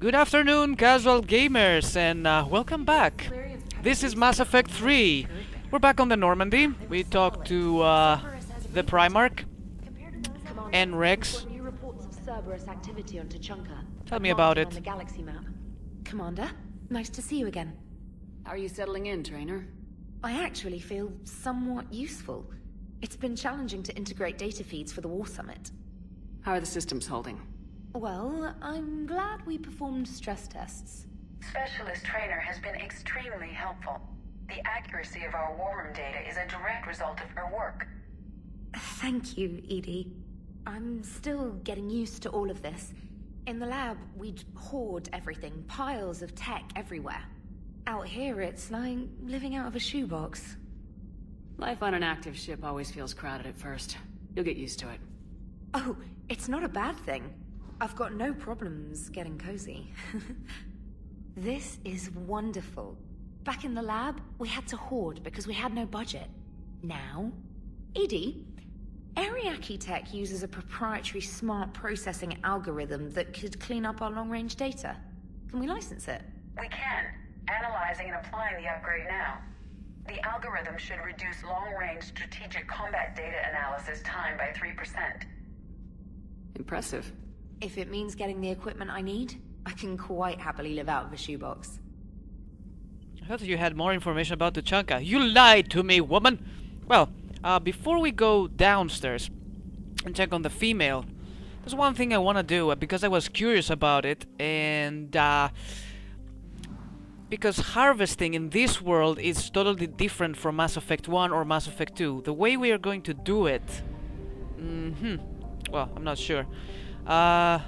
Good afternoon, casual gamers, and welcome back. This is Mass Effect 3. We're back on the Normandy. We talked to the Primarch and Rex. Tell me about it. On the galaxy map. Commander, nice to see you again. How are you settling in, Trainer? I actually feel somewhat useful. It's been challenging to integrate data feeds for the War Summit. How are the systems holding? Well, I'm glad we performed stress tests. Specialist Trainer has been extremely helpful. The accuracy of our war room data is a direct result of her work. Thank you, Edie. I'm still getting used to all of this. In the lab, we'd hoard everything, piles of tech everywhere. Out here, it's like living out of a shoebox. Life on an active ship always feels crowded at first. You'll get used to it. Oh, it's not a bad thing. I've got no problems getting cozy. This is wonderful. Back in the lab, we had to hoard because we had no budget. Now, Edie, Ariake Tech uses a proprietary smart processing algorithm that could clean up our long-range data. Can we license it? We can. Analyzing and applying the upgrade now. The algorithm should reduce long-range strategic combat data analysis time by 3%. Impressive. If it means getting the equipment I need, I can quite happily live out of a shoebox. I thought you had more information about the Chanka. You lied to me, woman! Well, before we go downstairs and check on the female, there's one thing I want to do because I was curious about it, and because harvesting in this world is totally different from Mass Effect 1 or Mass Effect 2. The way we are going to do it... Well, I'm not sure. I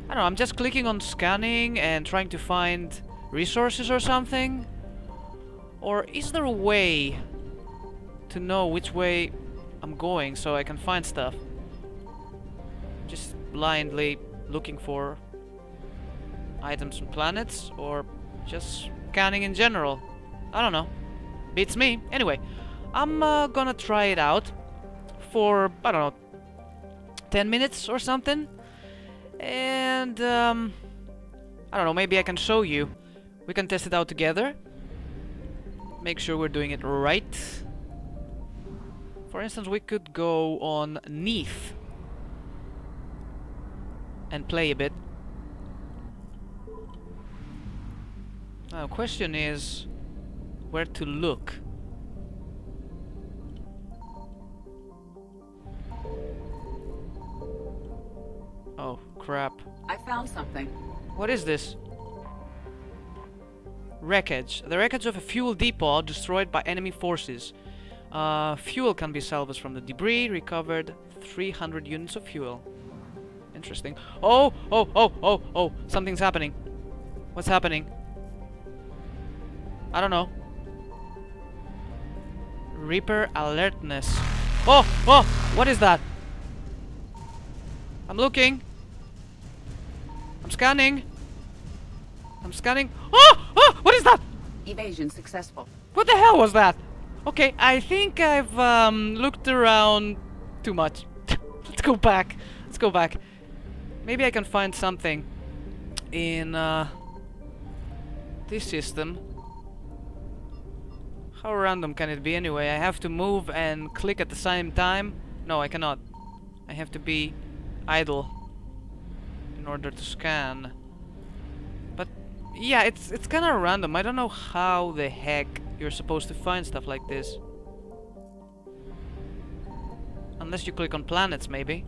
don't know, I'm just clicking on scanning and trying to find resources or something? Or is there a way to know which way I'm going so I can find stuff? Just blindly looking for items and planets, or just scanning in general? I don't know. Beats me. Anyway, I'm gonna try it out for, I don't know, 10 minutes or something, and I don't know, maybe I can show you. We can test it out together, make sure we're doing it right. For instance, we could go on Neath and play a bit. Now, question is where to look. Oh, crap. I found something. What is this? Wreckage. The wreckage of a fuel depot destroyed by enemy forces. Fuel can be salvaged from the debris. Recovered 300 units of fuel. Interesting. Oh! Oh! Oh! Oh! Oh! Something's happening. What's happening? I don't know. Reaper alertness. Oh! Oh! What is that? I'm looking. I'm scanning. I'm scanning. Oh! Oh! What is that? Evasion successful. What the hell was that? Okay, I think I've looked around too much. Let's go back. Let's go back. Maybe I can find something in this system. How random can it be anyway? I have to move and click at the same time? No, I cannot. I have to be idle in order to scan. But yeah, it's kind of random. I don't know how the heck you're supposed to find stuff like this. Unless you click on planets, maybe.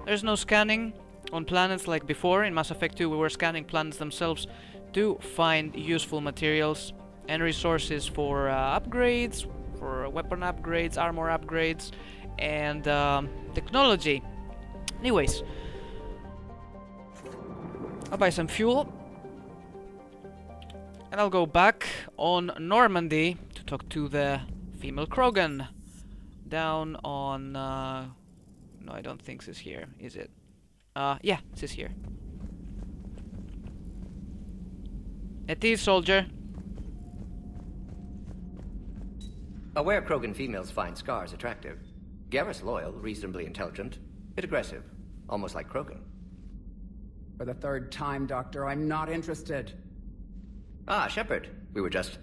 There's no scanning on planets like before. In Mass Effect 2 we were scanning planets themselves to find useful materials and resources for upgrades, for weapon upgrades, armor upgrades, and technology. Anyways, I'll buy some fuel and I'll go back on Normandy to talk to the female Krogan down on no, I don't think this is here, is it? Yeah, this is here. It is, soldier. Aware Krogan females find scars attractive. Garrus loyal, reasonably intelligent, bit aggressive, almost like Krogan. For the third time, Doctor, I'm not interested. Ah, Shepard. We were just...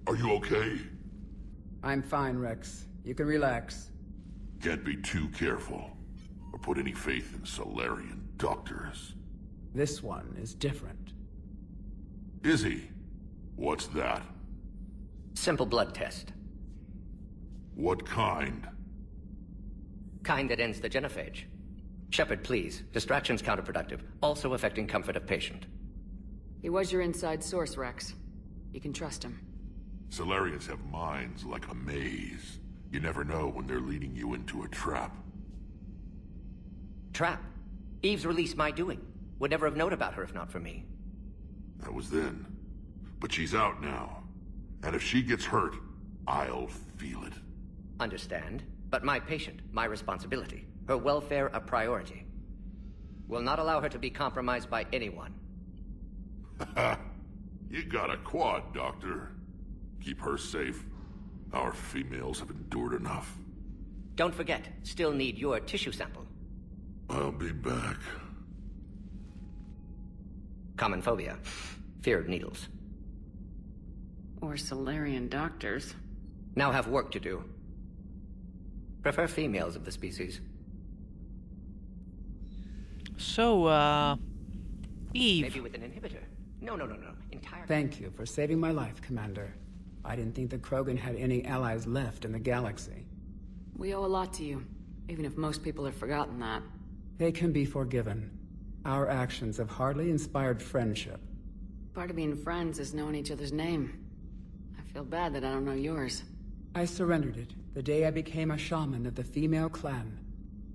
Are you okay? I'm fine, Rex. You can relax. Can't be too careful, or put any faith in Solarian doctors. This one is different. Is he? What's that? Simple blood test. What kind? Kind that ends the genophage. Shepard, please. Distraction's counterproductive, also affecting comfort of patient. He was your inside source, Rex. You can trust him. Solarians have minds like a maze. You never know when they're leading you into a trap. Trap? Eve's release my doing. Would never have known about her if not for me. That was then. But she's out now. And if she gets hurt, I'll feel it. Understand. But my patient, my responsibility. Her welfare a priority. Will not allow her to be compromised by anyone. You got a quad, Doctor. Keep her safe. Our females have endured enough. Don't forget, still need your tissue sample. I'll be back. Common phobia. Fear of needles. Or Solarian doctors. Now have work to do. Prefer females of the species. So, Eve. Maybe with an inhibitor. No. Entire... Thank you for saving my life, Commander. I didn't think the Krogan had any allies left in the galaxy. We owe a lot to you, even if most people have forgotten that. They can be forgiven. Our actions have hardly inspired friendship. Part of being friends is knowing each other's name. I feel bad that I don't know yours. I surrendered it the day I became a shaman of the female clan.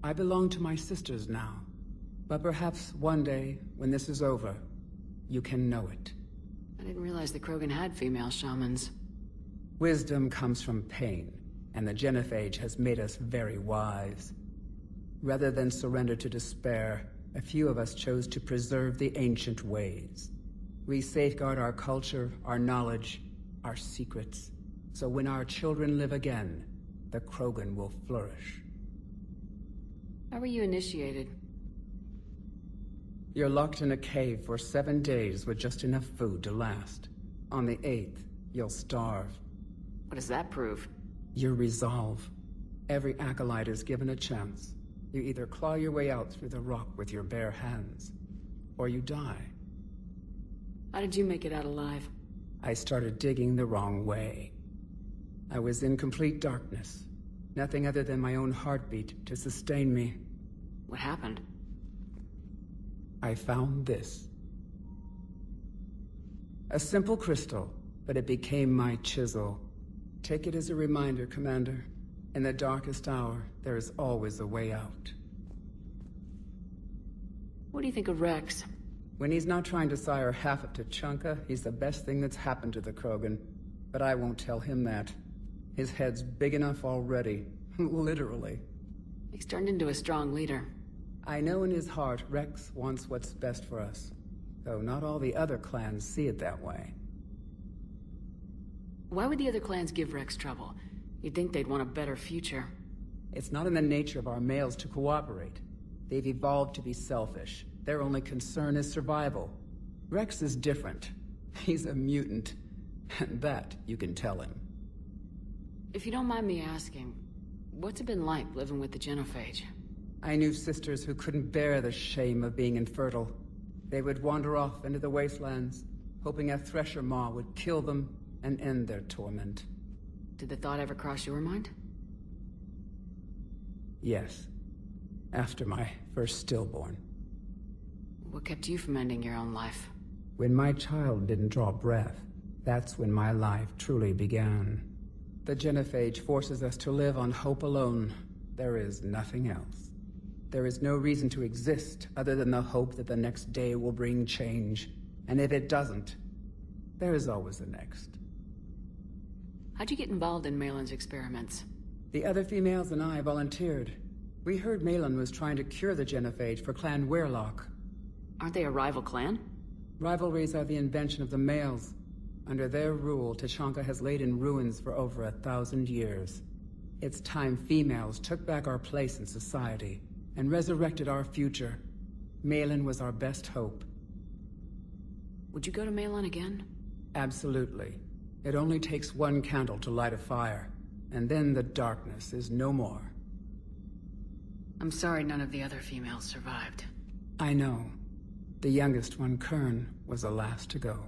I belong to my sisters now. But perhaps one day, when this is over, you can know it. I didn't realize the Krogan had female shamans. Wisdom comes from pain, and the genophage has made us very wise. Rather than surrender to despair, a few of us chose to preserve the ancient ways. We safeguard our culture, our knowledge, our secrets, so when our children live again, the Krogan will flourish. How were you initiated? You're locked in a cave for 7 days with just enough food to last. On the 8th, you'll starve. What does that prove? Your resolve. Every acolyte is given a chance. You either claw your way out through the rock with your bare hands, or you die. How did you make it out alive? I started digging the wrong way. I was in complete darkness. Nothing other than my own heartbeat to sustain me. What happened? I found this. A simple crystal, but it became my chisel. Take it as a reminder, Commander. In the darkest hour, there is always a way out. What do you think of Rex? When he's not trying to sire half of Tuchanka, he's the best thing that's happened to the Krogan. But I won't tell him that. His head's big enough already. Literally. He's turned into a strong leader. I know in his heart Rex wants what's best for us. Though not all the other clans see it that way. Why would the other clans give Rex trouble? You'd think they'd want a better future. It's not in the nature of our males to cooperate. They've evolved to be selfish. Their only concern is survival. Rex is different. He's a mutant. And that you can tell him. If you don't mind me asking, what's it been like living with the genophage? I knew sisters who couldn't bear the shame of being infertile. They would wander off into the wastelands, hoping a thresher maw would kill them and end their torment. Did the thought ever cross your mind? Yes. After my first stillborn. What kept you from ending your own life? When my child didn't draw breath, that's when my life truly began. The genophage forces us to live on hope alone. There is nothing else. There is no reason to exist other than the hope that the next day will bring change. And if it doesn't, there is always the next. How'd you get involved in Malin's experiments? The other females and I volunteered. We heard Malin was trying to cure the genophage for Clan Werelock. Aren't they a rival clan? Rivalries are the invention of the males. Under their rule, Tuchanka has laid in ruins for over 1,000 years. It's time females took back our place in society and resurrected our future. Malin was our best hope. Would you go to Malin again? Absolutely. It only takes one candle to light a fire, and then the darkness is no more. I'm sorry none of the other females survived. I know. The youngest one, Kern, was the last to go.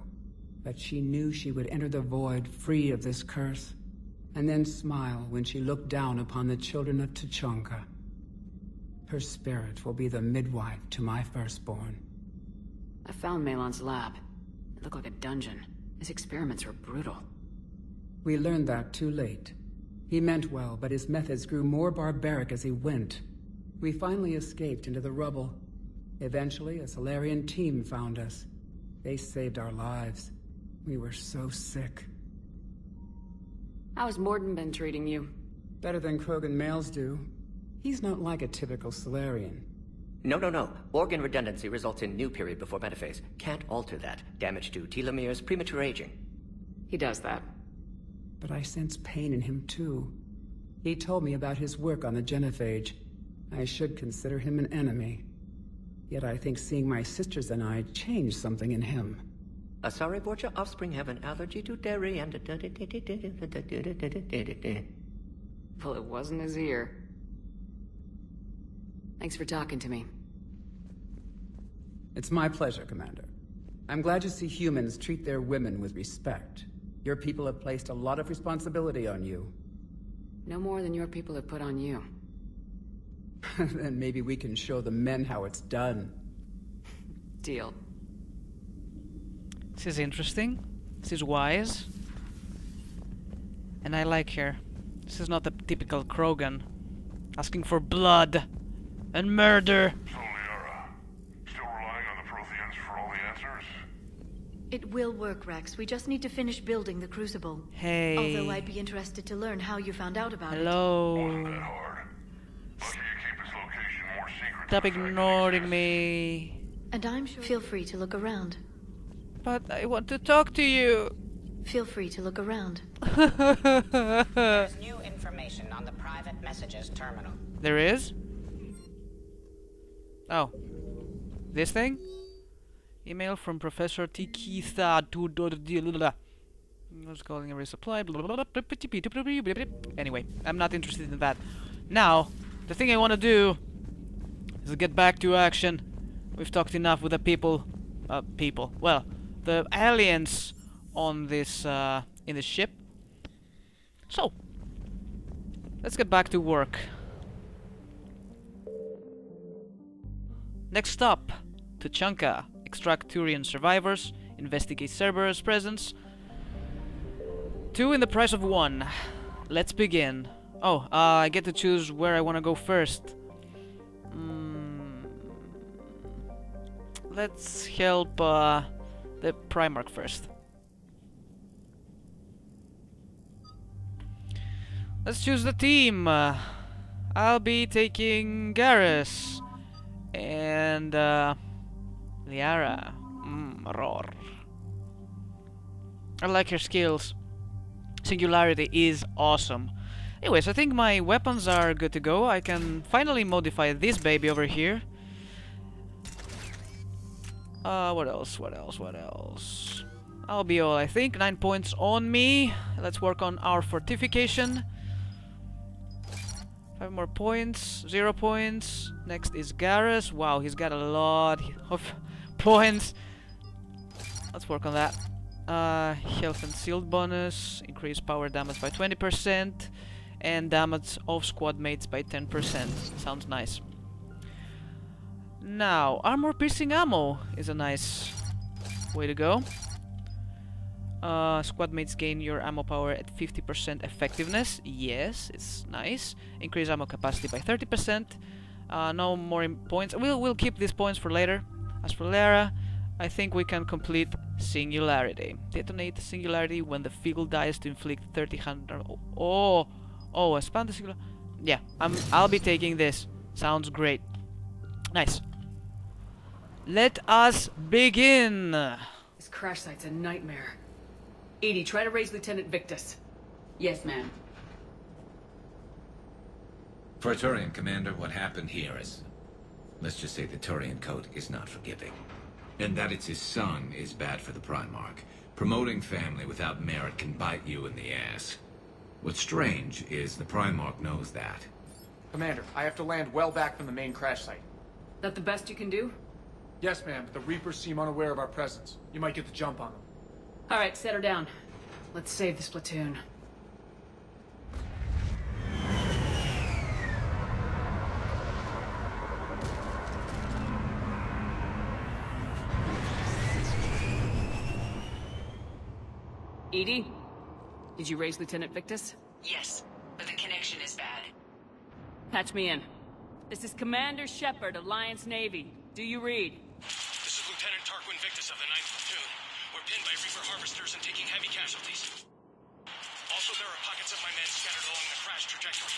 But she knew she would enter the void free of this curse, and then smile when she looked down upon the children of Tuchanka. Her spirit will be the midwife to my firstborn. I found Malin's lab. It looked like a dungeon. His experiments were brutal. We learned that too late. He meant well, but his methods grew more barbaric as he went. We finally escaped into the rubble. Eventually, a Solarian team found us. They saved our lives. We were so sick. How has Morden been treating you? Better than Krogan males do. He's not like a typical Solarian. No. Organ redundancy results in new period before metaphase. Can't alter that. Damage to telomeres, premature aging. He does that. But I sense pain in him too. He told me about his work on the genophage. I should consider him an enemy. Yet I think seeing my sisters and I changed something in him. Asari Borgia offspring have an allergy to dairy and... Well, it wasn't his ear. Thanks for talking to me. It's my pleasure, Commander. I'm glad to see humans treat their women with respect. Your people have placed a lot of responsibility on you. No more than your people have put on you. Then maybe we can show the men how it's done. Deal. This is interesting. This is wise. And I like her. This is not the typical Krogan. Asking for blood and murder. So, Liara, still relying on the Protheans for all the answers? It will work, Rex. We just need to finish building the Crucible. Hey. Although I'd be interested to learn how you found out about Hello. Wasn't that hard? Lucky you keep its location more secret. Stop than the fact ignoring that it me. it. And I'm sure... Feel free to look around. But I want to talk to you. Feel free to look around. There's new information on the private messages terminal. There is? Oh. This thing? Email from Professor Tikitha to I was calling a resupply. Anyway, I'm not interested in that. Now, the thing I want to do is get back to action. We've talked enough with the people. Well, the aliens on this in the ship. So, let's get back to work. Next stop, Tuchanka. Extract Turian survivors. Investigate Cerberus' presence. 2 in the price of 1. Let's begin. Oh, I get to choose where I want to go first. Let's help the Primarch first. Let's choose the team. I'll be taking Garrus and Liara. Roar. I like her skills. Singularity is awesome. Anyways, I think my weapons are good to go. I can finally modify this baby over here. What else? I'll be all, I think. 9 points on me. Let's work on our fortification. 5 more points. 0 points. Next is Garrus. Wow, he's got a lot of points. Let's work on that. Health and shield bonus. Increase power damage by 20%. And damage of squad mates by 10%. Sounds nice. Now, armor piercing ammo is a nice way to go. Squad mates gain your ammo power at 50% effectiveness. Yes, it's nice. Increase ammo capacity by 30%. No more points. We'll keep these points for later. As for Lara, I think we can complete Singularity. Detonate Singularity when the field dies to inflict 3000. Expand the Singularity. Yeah, I'll be taking this. Sounds great. Nice. Let us begin. This crash site's a nightmare. Edie, try to raise Lieutenant Victus. Yes, ma'am. For a Turian commander, what happened here is... let's just say the Turian code is not forgiving. And that it's his son is bad for the Primarch. Promoting family without merit can bite you in the ass. What's strange is the Primarch knows that. Commander, I have to land well back from the main crash site. That the best you can do? Yes, ma'am, but the Reapers seem unaware of our presence. You might get the jump on them. Alright, set her down. Let's save this platoon. Edie? Did you raise Lieutenant Victus? Yes, but the connection is bad. Patch me in. This is Commander Shepard, Alliance Navy. Do you read? This is Lieutenant Tarquin Victus of the 9th Platoon. We're pinned by Reaper harvesters and taking heavy casualties. Also, there are pockets of my men scattered along the crash trajectory.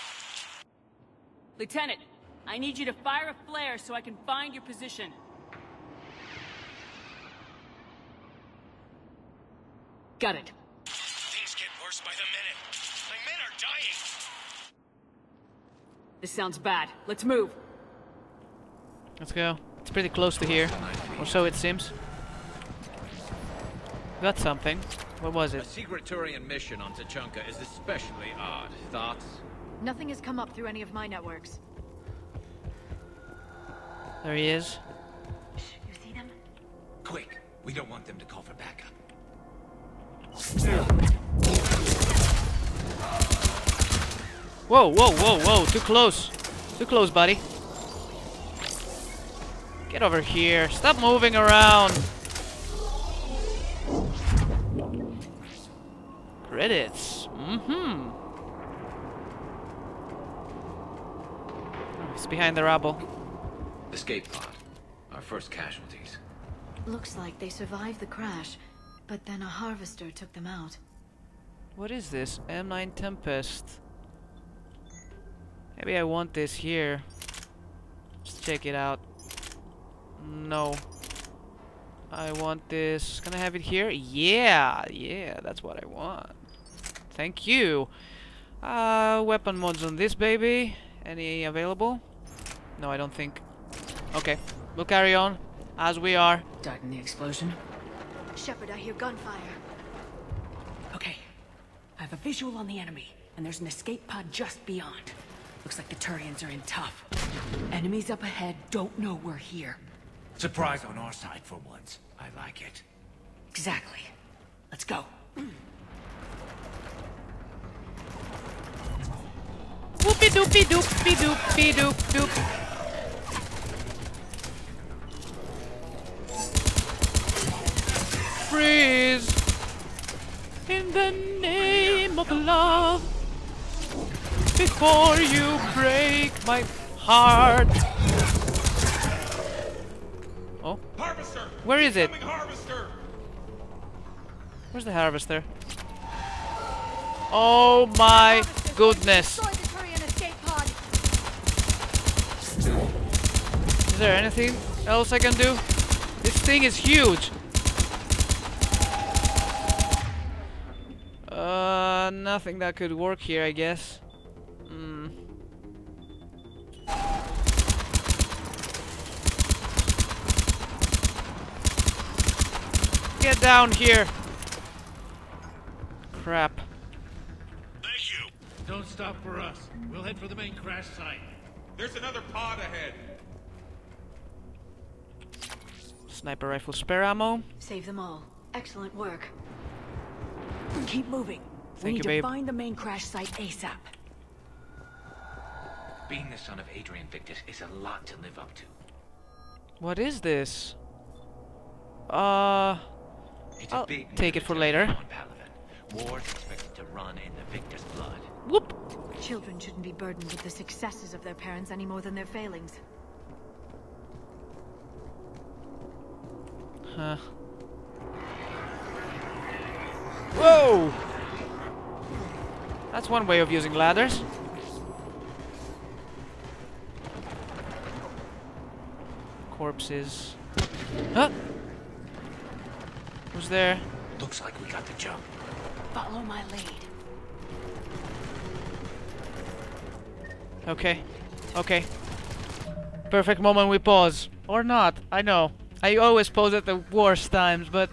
Lieutenant, I need you to fire a flare so I can find your position. Got it. Things get worse by the minute. My men are dying. This sounds bad. Let's move. Let's go. It's pretty close to here. Or so it seems. Got something. What was it? A secret Turian mission on Tachanka is especially odd. Thoughts? Nothing has come up through any of my networks. There he is. You see them? Quick! We don't want them to call for backup. Whoa, whoa, whoa, whoa! Too close. Too close, buddy. Get over here. Stop moving around. Credits. Mm-hmm. Oh, it's behind the rubble. Escape pod. Our first casualties. Looks like they survived the crash, but then a harvester took them out. What is this? M9 Tempest. Maybe I want this here. Let's check it out. No. I want this. Can I have it here? Yeah, yeah, that's what I want. Thank you. Weapon mods on this baby. Any available? No, I don't think. Okay, we'll carry on as we are. Died in the explosion. Shepard, I hear gunfire. Okay. I have a visual on the enemy, and there's an escape pod just beyond. Looks like the Turians are in tough. Enemies up ahead don't know we're here. Surprise on our side for once. I like it. Exactly. Let's go. Whoopie doopie doopie doopie doop doop. Freeze! In the name of love, before you break my heart. Oh? Harvester! Where is it? Harvester! Where's the harvester? Oh my goodness! Is there anything else I can do? This thing is huge! Nothing that could work here, I guess. Get down here! Crap. Thank you! Don't stop for us. We'll head for the main crash site. There's another pod ahead. Sniper rifle spare ammo. Save them all. Excellent work. Keep moving. We need to find the main crash site ASAP. Being the son of Adrian Victus is a lot to live up to. What is this? It's I'll a big take it for later. War's expected to run in the Victus blood. Whoop! Children shouldn't be burdened with the successes of their parents any more than their failings. Huh. Whoa! That's one way of using ladders. Corpses. Huh? Who's there? Looks like we got the jump. Follow my lead. Okay. Okay. Perfect moment we pause. Or not. I know. I always pause at the worst times, but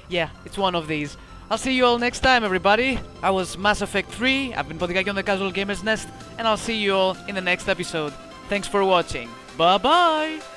yeah, it's one of these. I'll see you all next time, everybody. I was Mass Effect 3. I've been Pontikaki on the Casual Gamer's Nest, and I'll see you all in the next episode. Thanks for watching. Bye-bye!